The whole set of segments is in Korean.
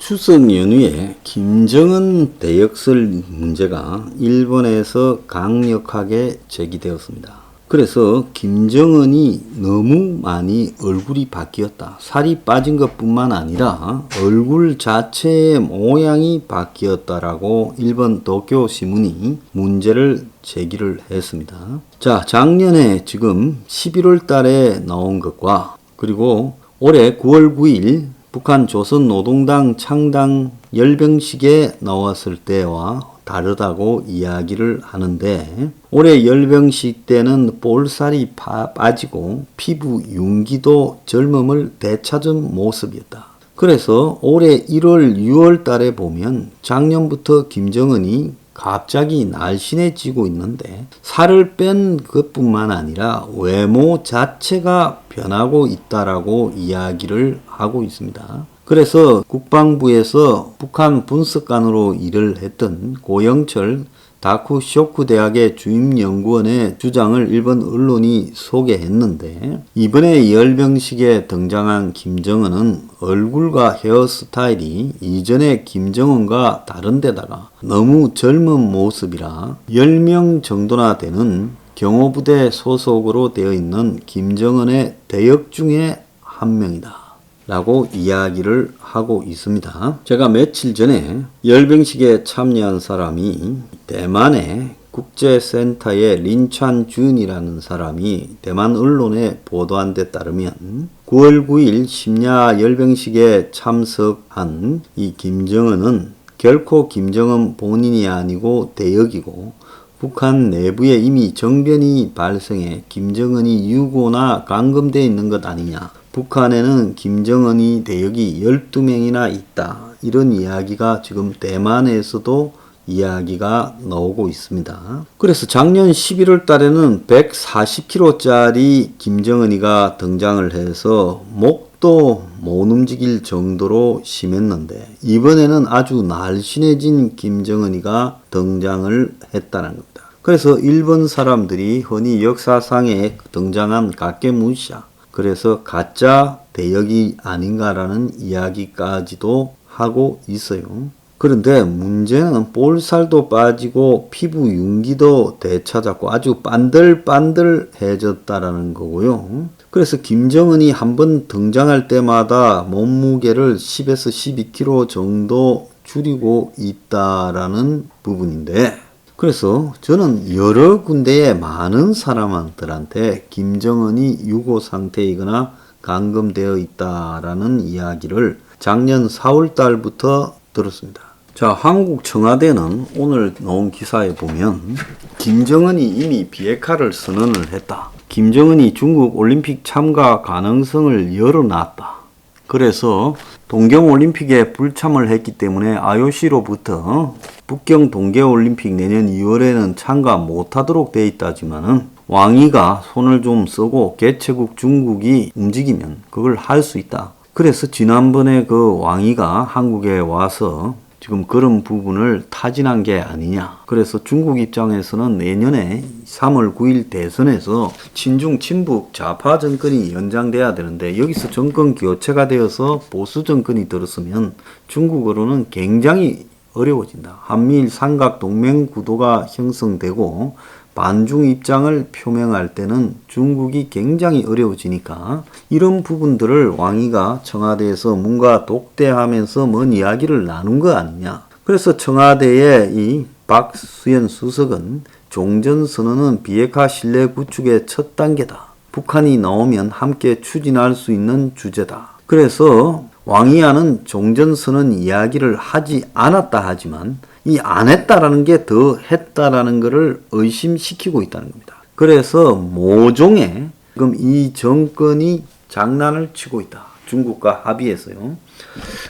추석 연휴에 김정은 대역설 문제가 일본에서 강력하게 제기되었습니다. 그래서 김정은이 너무 많이 얼굴이 바뀌었다. 살이 빠진 것뿐만 아니라 얼굴 자체의 모양이 바뀌었다라고 일본 도쿄 신문이 문제를 제기를 했습니다. 자, 작년에 지금 11월 달에 나온 것과 그리고 올해 9월 9일 북한 조선노동당 창당 열병식에 나왔을 때와 다르다고 이야기를 하는데, 올해 열병식 때는 볼살이 빠지고 피부 윤기도 젊음을 되찾은 모습이었다. 그래서 올해 1월, 6월 달에 보면 작년부터 김정은이 갑자기 날씬해지고 있는데, 살을 뺀 것뿐만 아니라 외모 자체가 변하고 있다라고 이야기를 하고 있습니다. 그래서 국방부에서 북한 분석관으로 일을 했던 고영철 다쿠쇼쿠 대학의 주임연구원의 주장을 일본 언론이 소개했는데, 이번에 열병식에 등장한 김정은은 얼굴과 헤어스타일이 이전의 김정은과 다른 데다가 너무 젊은 모습이라 10명 정도나 되는 경호부대 소속으로 되어 있는 김정은의 대역 중에 한 명이다 라고 이야기를 하고 있습니다. 제가 며칠 전에 열병식에 참여한 사람이 대만의 국제센터의 린찬준이라는 사람이 대만 언론에 보도한 데 따르면 9월 9일 심야 열병식에 참석한 이 김정은은 결코 김정은 본인이 아니고 대역이고, 북한 내부에 이미 정변이 발생해 김정은이 유고나 감금되어 있는 것 아니냐, 북한에는 김정은이 대역이 12명이나 있다, 이런 이야기가 지금 대만에서도 이야기가 나오고 있습니다. 그래서 작년 11월 달에는 140kg짜리 김정은이가 등장을 해서 목도 못 움직일 정도로 심했는데, 이번에는 아주 날씬해진 김정은이가 등장을 했다는 겁니다. 그래서 일본 사람들이 흔히 역사상에 등장한 가케무샤, 그래서 가짜 대역이 아닌가라는 이야기까지도 하고 있어요. 그런데 문제는 볼살도 빠지고 피부 윤기도 되찾았고 아주 반들반들해졌다라는 거고요. 그래서 김정은이 한번 등장할 때마다 몸무게를 10에서 12kg 정도 줄이고 있다라는 부분인데, 그래서 저는 여러 군데에 많은 사람들한테 김정은이 유고 상태이거나 감금되어 있다라는 이야기를 작년 4월 달부터 들었습니다. 자, 한국 청와대는 오늘 나온 기사에 보면 김정은이 이미 비핵화를 선언을 했다. 김정은이 중국 올림픽 참가 가능성을 열어놨다. 그래서 동경올림픽에 불참을 했기 때문에 IOC로부터 북경 동계올림픽 내년 2월에는 참가 못하도록 돼 있다지만은 왕이가 손을 좀 쓰고 개최국 중국이 움직이면 그걸 할 수 있다. 그래서 지난번에 그 왕이가 한국에 와서 지금 그런 부분을 타진한 게 아니냐. 그래서 중국 입장에서는 내년에 3월 9일 대선에서 친중 친북 좌파 정권이 연장돼야 되는데, 여기서 정권 교체가 되어서 보수 정권이 들었으면 중국으로는 굉장히 어려워진다. 한미일 삼각 동맹 구도가 형성되고 반중 입장을 표명할 때는 중국이 굉장히 어려워지니까 이런 부분들을 왕이가 청와대에서 뭔가 독대하면서 뭔 이야기를 나눈 거 아니냐. 그래서 청와대의 이 박수현 수석은 종전선언은 비핵화 신뢰 구축의 첫 단계다. 북한이 나오면 함께 추진할 수 있는 주제다. 그래서 왕이야는 종전선언 이야기를 하지 않았다 하지만 이 안 했다라는 게 더 했다라는 것을 의심시키고 있다는 겁니다. 그래서 모종의 지금 이 정권이 장난을 치고 있다. 중국과 합의해서요.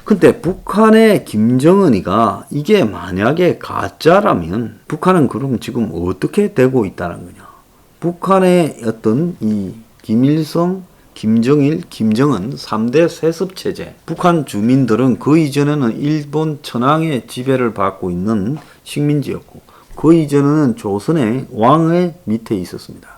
근데 북한의 김정은이가 이게 만약에 가짜라면 북한은 그럼 지금 어떻게 되고 있다는 거냐. 북한의 어떤 이 김일성, 김정일, 김정은 3대 세습체제. 북한 주민들은 그 이전에는 일본 천황의 지배를 받고 있는 식민지였고, 그 이전에는 조선의 왕의 밑에 있었습니다.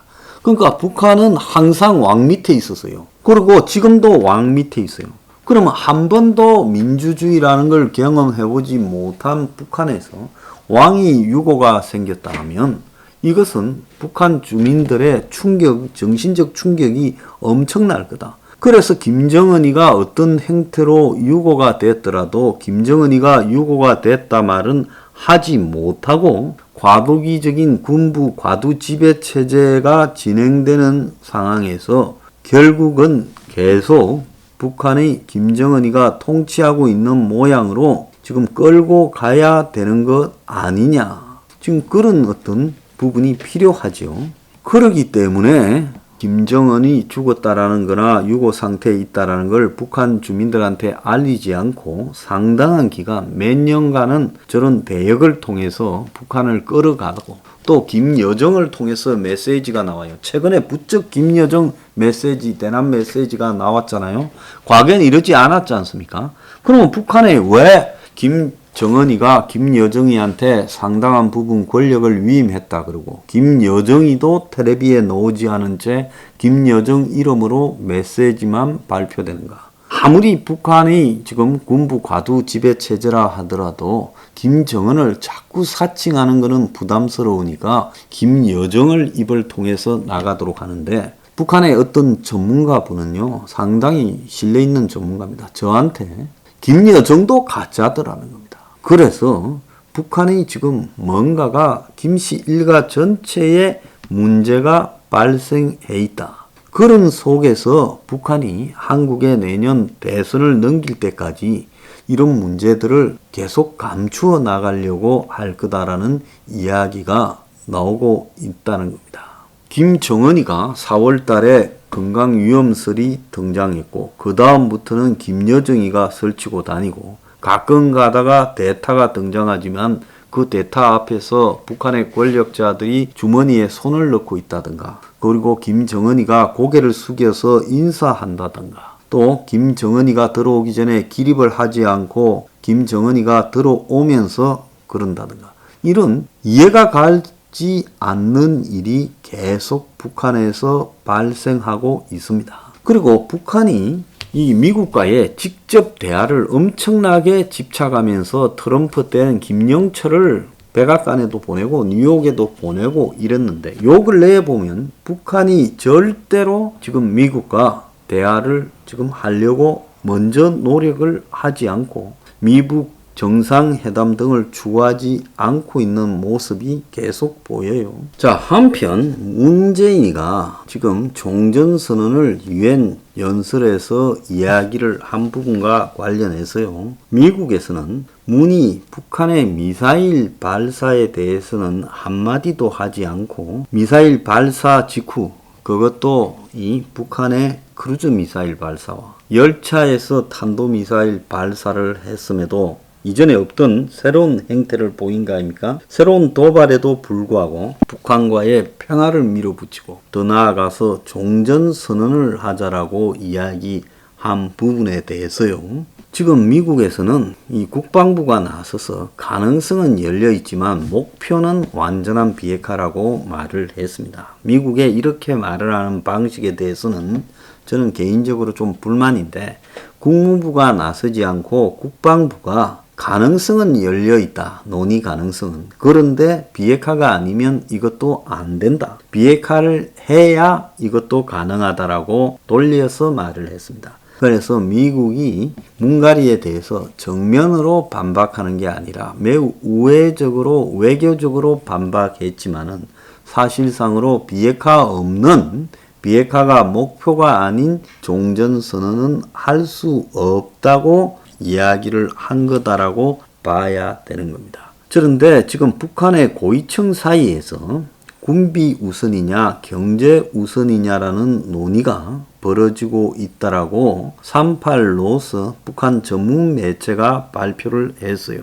그러니까 북한은 항상 왕 밑에 있었어요. 그리고 지금도 왕 밑에 있어요. 그러면 한 번도 민주주의라는 걸 경험해보지 못한 북한에서 왕위 유고가 생겼다 하면 이것은 북한 주민들의 충격, 정신적 충격이 엄청날 거다. 그래서 김정은이가 어떤 행태로 유고가 됐더라도 김정은이가 유고가 됐다 말은 하지 못하고 과도기적인 군부 과도 지배 체제가 진행되는 상황에서 결국은 계속 북한의 김정은이가 통치하고 있는 모양으로 지금 끌고 가야 되는 것 아니냐. 지금 그런 어떤 부분이 필요하죠. 그렇기 때문에 김정은이 죽었다라는 거나 유고 상태에 있다라는 걸 북한 주민들한테 알리지 않고 상당한 기간 몇 년간은 저런 대역을 통해서 북한을 끌어가고 또 김여정을 통해서 메시지가 나와요. 최근에 부쩍 김여정 메시지, 대남 메시지가 나왔잖아요. 과거엔 이러지 않았지 않습니까? 그러면 북한에 왜 김정은이가 김여정이한테 상당한 부분 권력을 위임했다 그러고 김여정이도 텔레비에 나오지 않은 채 김여정 이름으로 메시지만 발표되는가? 아무리 북한이 지금 군부 과도 지배 체제라 하더라도 김정은을 자꾸 사칭하는 것은 부담스러우니까 김여정을 입을 통해서 나가도록 하는데 북한의 어떤 전문가분은요 상당히 신뢰 있는 전문가입니다. 저한테 김여정도 가짜더라는 겁니다. 그래서 북한이 지금 뭔가가 김씨 일가 전체에 문제가 발생해 있다. 그런 속에서 북한이 한국의 내년 대선을 넘길 때까지 이런 문제들을 계속 감추어 나가려고 할 거다라는 이야기가 나오고 있다는 겁니다. 김정은이가 4월 달에 건강위험설이 등장했고 그 다음부터는 김여정이가 설치고 다니고 가끔 가다가 대타가 등장하지만 그 대타 앞에서 북한의 권력자들이 주머니에 손을 넣고 있다든가 그리고 김정은이가 고개를 숙여서 인사한다든가 또 김정은이가 들어오기 전에 기립을 하지 않고 김정은이가 들어오면서 그런다든가 이런 이해가 가지 않는 일이 계속 북한에서 발생하고 있습니다. 그리고 북한이 이 미국과의 직접 대화를 엄청나게 집착하면서 트럼프 때는 김영철을 백악관에도 보내고 뉴욕에도 보내고 이랬는데 요 근래에 보면 북한이 절대로 지금 미국과 대화를 지금 하려고 먼저 노력을 하지 않고 미국 정상회담 등을 추구하지 않고 있는 모습이 계속 보여요. 자, 한편 문재인이가 지금 종전선언을 유엔 연설에서 이야기를 한 부분과 관련해서요. 미국에서는 문이 북한의 미사일 발사에 대해서는 한마디도 하지 않고 미사일 발사 직후 그것도 이 북한의 크루즈 미사일 발사와 열차에서 탄도미사일 발사를 했음에도 이전에 없던 새로운 행태를 보인 거 아닙니까? 새로운 도발에도 불구하고 북한과의 평화를 밀어붙이고 더 나아가서 종전선언을 하자라고 이야기한 부분에 대해서요. 지금 미국에서는 이 국방부가 나서서 가능성은 열려 있지만 목표는 완전한 비핵화라고 말을 했습니다. 미국의 이렇게 말을 하는 방식에 대해서는 저는 개인적으로 좀 불만인데 국무부가 나서지 않고 국방부가 가능성은 열려 있다. 논의 가능성은. 그런데 비핵화가 아니면 이것도 안 된다. 비핵화를 해야 이것도 가능하다라고 돌려서 말을 했습니다. 그래서 미국이 문가리에 대해서 정면으로 반박하는 게 아니라 매우 우회적으로 외교적으로 반박했지만은 사실상으로 비핵화 없는 비핵화가 목표가 아닌 종전선언은 할 수 없다고 이야기를 한 거다라고 봐야 되는 겁니다. 그런데 지금 북한의 고위층 사이에서 군비 우선이냐 경제 우선이냐라는 논의가 벌어지고 있다라고 38로서 북한 전문 매체가 발표를 했어요.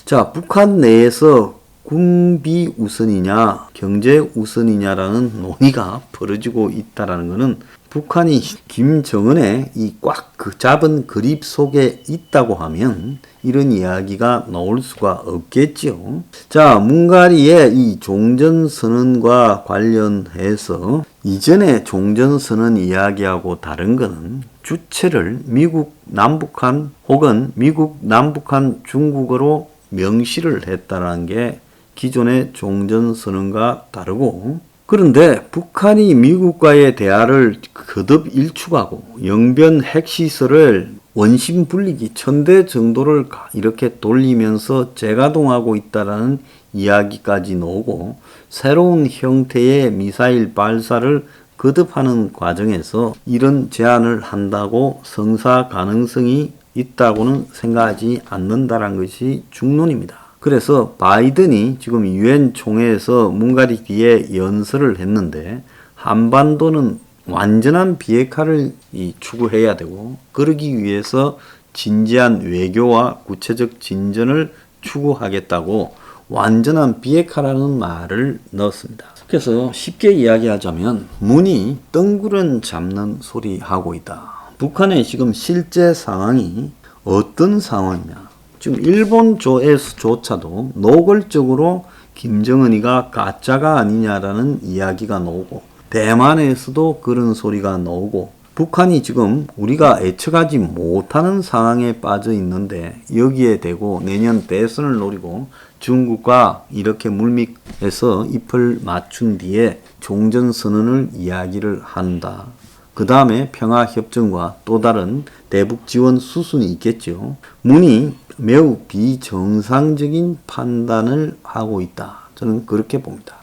자, 북한 내에서 군비 우선이냐 경제 우선이냐라는 논의가 벌어지고 있다라는 것은 북한이 김정은의 이 꽉 그 잡은 그립 속에 있다고 하면 이런 이야기가 나올 수가 없겠죠. 자, 문가리의 이 종전선언과 관련해서 이전에 종전선언 이야기하고 다른 것은 주체를 미국 남북한 혹은 미국 남북한 중국어로 명시를 했다는 게 기존의 종전선언과 다르고, 그런데 북한이 미국과의 대화를 거듭 일축하고 영변 핵시설을 원심 분리기 1000대 정도를 이렇게 돌리면서 재가동하고 있다라는 이야기까지 나오고, 새로운 형태의 미사일 발사를 거듭하는 과정에서 이런 제안을 한다고 성사 가능성이 있다고는 생각하지 않는다는 것이 중론입니다. 그래서 바이든이 지금 유엔 총회에서 문가리 뒤에 연설을 했는데, 한반도는 완전한 비핵화를 추구해야 되고, 그러기 위해서 진지한 외교와 구체적 진전을 추구하겠다고 완전한 비핵화라는 말을 넣었습니다. 그래서 쉽게 이야기하자면 문이 덩굴은 잡는 소리 하고 있다. 북한의 지금 실제 상황이 어떤 상황이냐. 지금 일본조차도 노골적으로 김정은이가 가짜가 아니냐라는 이야기가 나오고, 대만에서도 그런 소리가 나오고, 북한이 지금 우리가 예측하지 못하는 상황에 빠져 있는데 여기에 대고 내년 대선을 노리고 중국과 이렇게 물밑에서 잎을 맞춘 뒤에 종전선언을 이야기를 한다. 그 다음에 평화협정과 또 다른 대북 지원 수순이 있겠죠. 문이 매우 비정상적인 판단을 하고 있다. 저는 그렇게 봅니다.